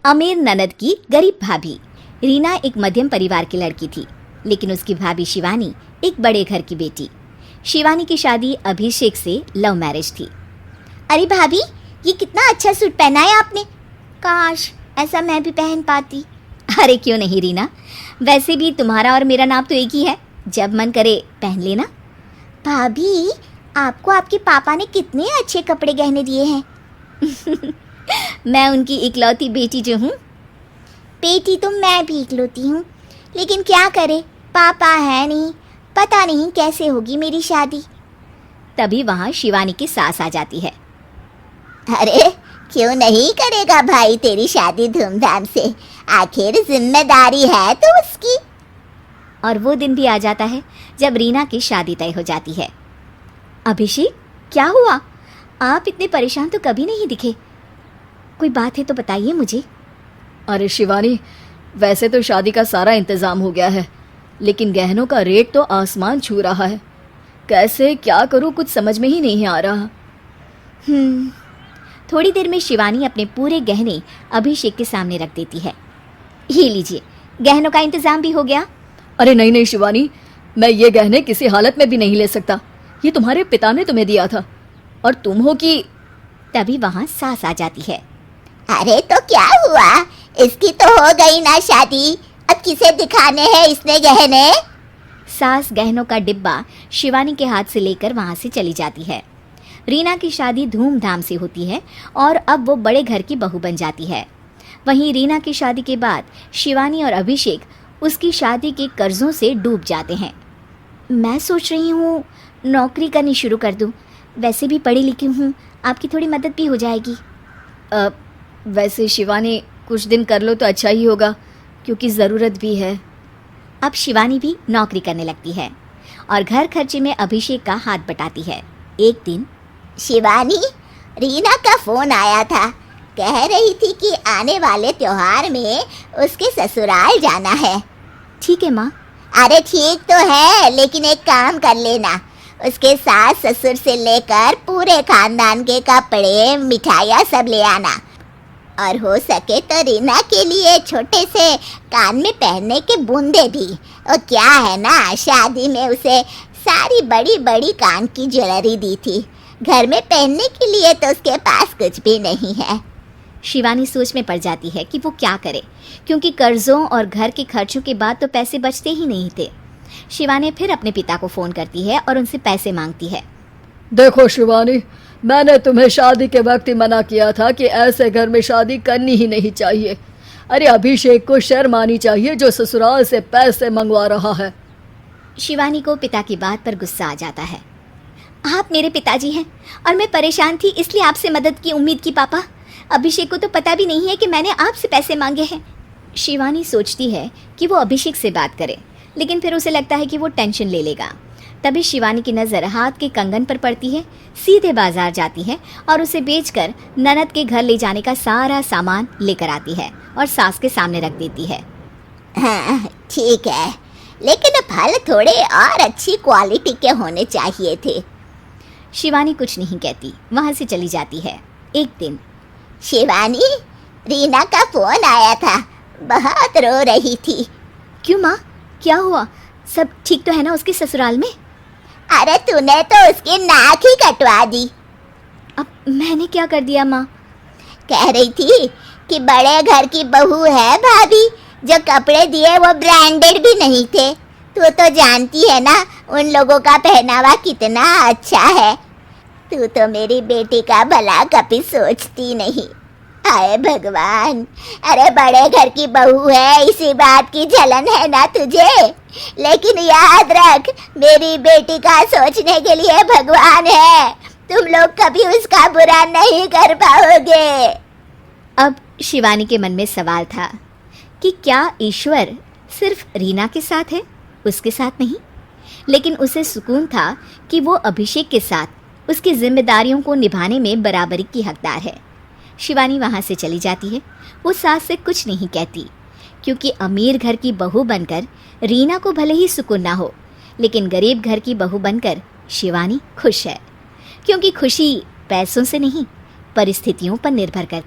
अमीर ननद की गरीब भाभी। रीना एक मध्यम परिवार की लड़की थी, लेकिन उसकी भाभी शिवानी एक बड़े घर की बेटी। शिवानी की शादी अभिषेक से लव मैरिज थी। अरे भाभी, ये कितना अच्छा सूट पहना है आपने। काश ऐसा मैं भी पहन पाती। अरे क्यों नहीं रीना, वैसे भी तुम्हारा और मेरा नाम तो एक ही है, जब मन करे पहन लेना। भाभी, आपको आपके पापा ने कितने अच्छे कपड़े गहने दिए हैं। मैं उनकी इकलौती बेटी जो हूँ। बेटी तो मैं भी इकलौती हूँ, लेकिन क्या करे, पापा है नहीं, पता नहीं कैसे होगी मेरी शादी। तभी वहाँ शिवानी की सास आ जाती है। अरे क्यों नहीं करेगा भाई तेरी शादी धूमधाम से, आखिर जिम्मेदारी है तो उसकी। और वो दिन भी आ जाता है जब रीना की शादी तय हो जाती है। अभिषेक, क्या हुआ? आप इतने परेशान तो कभी नहीं दिखे। कोई बात है तो बताइए मुझे। अरे शिवानी, वैसे तो शादी का सारा इंतज़ाम हो गया है, लेकिन गहनों का रेट तो आसमान छू रहा है। कैसे क्या करूँ, कुछ समझ में ही नहीं आ रहा। थोड़ी देर में शिवानी अपने पूरे गहने अभिषेक के सामने रख देती है। ये लीजिए, गहनों का इंतजाम भी हो गया। अरे नहीं नहीं शिवानी, मैं ये गहने किसी हालत में भी नहीं ले सकता। ये तुम्हारे पिता ने तुम्हें दिया था और तुम हो कि। तभी वहाँ सास आ जाती है। अरे तो क्या हुआ, इसकी तो हो गई ना शादी, अब किसे दिखाने हैं इसने गहने। सास गहनों का डिब्बा शिवानी के हाथ से लेकर वहाँ से चली जाती है। रीना की शादी धूमधाम से होती है और अब वो बड़े घर की बहू बन जाती है। वहीं रीना की शादी के बाद शिवानी और अभिषेक उसकी शादी के कर्जों से डूब जाते हैं। मैं सोच रही हूँ नौकरी करनी शुरू कर दूँ, वैसे भी पढ़ी लिखी हूँ, आपकी थोड़ी मदद भी हो जाएगी। वैसे शिवानी, कुछ दिन कर लो तो अच्छा ही होगा, क्योंकि ज़रूरत भी है। अब शिवानी भी नौकरी करने लगती है और घर खर्चे में अभिषेक का हाथ बटाती है। एक दिन शिवानी, रीना का फोन आया था, कह रही थी कि आने वाले त्योहार में उसके ससुराल जाना है। ठीक है माँ। अरे ठीक तो है, लेकिन एक काम कर लेना, उसके सास ससुर से लेकर पूरे खानदान के कपड़े मिठाइयाँ सब ले आना, और हो सके तो रीना के लिए छोटे से कान में पहनने के बूंदे भी। और क्या है ना, शादी में उसे सारी बड़ी बड़ी कान की ज्वेलरी दी थी, घर में पहनने के लिए तो उसके पास कुछ भी नहीं है। शिवानी सोच में पड़ जाती है कि वो क्या करे, क्योंकि कर्जों और घर के खर्चों के बाद तो पैसे बचते ही नहीं थे। शिवानी फिर अपने पिता को फ़ोन करती है और उनसे पैसे मांगती है। देखो शिवानी, मैंने तुम्हें शादी के वक्त ही मना किया था कि ऐसे घर में शादी करनी ही नहीं चाहिए। अरे अभिषेक को शर्म आनी चाहिए जो ससुराल से पैसे मंगवा रहा है। शिवानी को पिता की बात पर गुस्सा आ जाता है। आप मेरे पिताजी हैं और मैं परेशान थी, इसलिए आपसे मदद की उम्मीद की पापा। अभिषेक को तो पता भी नहीं है कि मैंने आपसे पैसे मांगे हैं। शिवानी सोचती है कि वो अभिषेक से बात करे, लेकिन फिर उसे लगता है कि वो टेंशन ले लेगा। तभी शिवानी की नज़र हाथ के कंगन पर पड़ती है। सीधे बाजार जाती है और उसे बेचकर ननद के घर ले जाने का सारा सामान लेकर आती है और सास के सामने रख देती है। हाँ ठीक है, लेकिन फल थोड़े और अच्छी क्वालिटी के होने चाहिए थे। शिवानी कुछ नहीं कहती, वहाँ से चली जाती है। एक दिन शिवानी, रीना का फोन आया था, बहुत रो रही थी। क्यों माँ, क्या हुआ? सब ठीक तो है ना उसके ससुराल में? अरे तूने तो उसकी नाक ही कटवा दी। अब मैंने क्या कर दिया माँ? कह रही थी कि बड़े घर की बहू है भाभी, जो कपड़े दिए वो ब्रांडेड भी नहीं थे। तू तो जानती है ना उन लोगों का पहनावा कितना अच्छा है। तू तो मेरी बेटी का भला कभी सोचती नहीं। हाय भगवान, अरे बड़े घर की बहू है, इसी बात की जलन है ना तुझे, लेकिन याद रख मेरी बेटी का सोचने के लिए भगवान है, तुम लोग कभी उसका बुरा नहीं कर पाओगे। अब शिवानी के मन में सवाल था कि क्या ईश्वर सिर्फ रीना के साथ है, उसके साथ नहीं? लेकिन उसे सुकून था कि वो अभिषेक के साथ उसकी जिम्मेदारियों को निभाने में बराबरी की हकदार है। शिवानी वहाँ से चली जाती है। वो सास से कुछ नहीं कहती, क्योंकि अमीर घर की बहू बनकर रीना को भले ही सुकून ना हो, लेकिन गरीब घर की बहू बनकर शिवानी खुश है, क्योंकि खुशी पैसों से नहीं परिस्थितियों पर निर्भर करती है।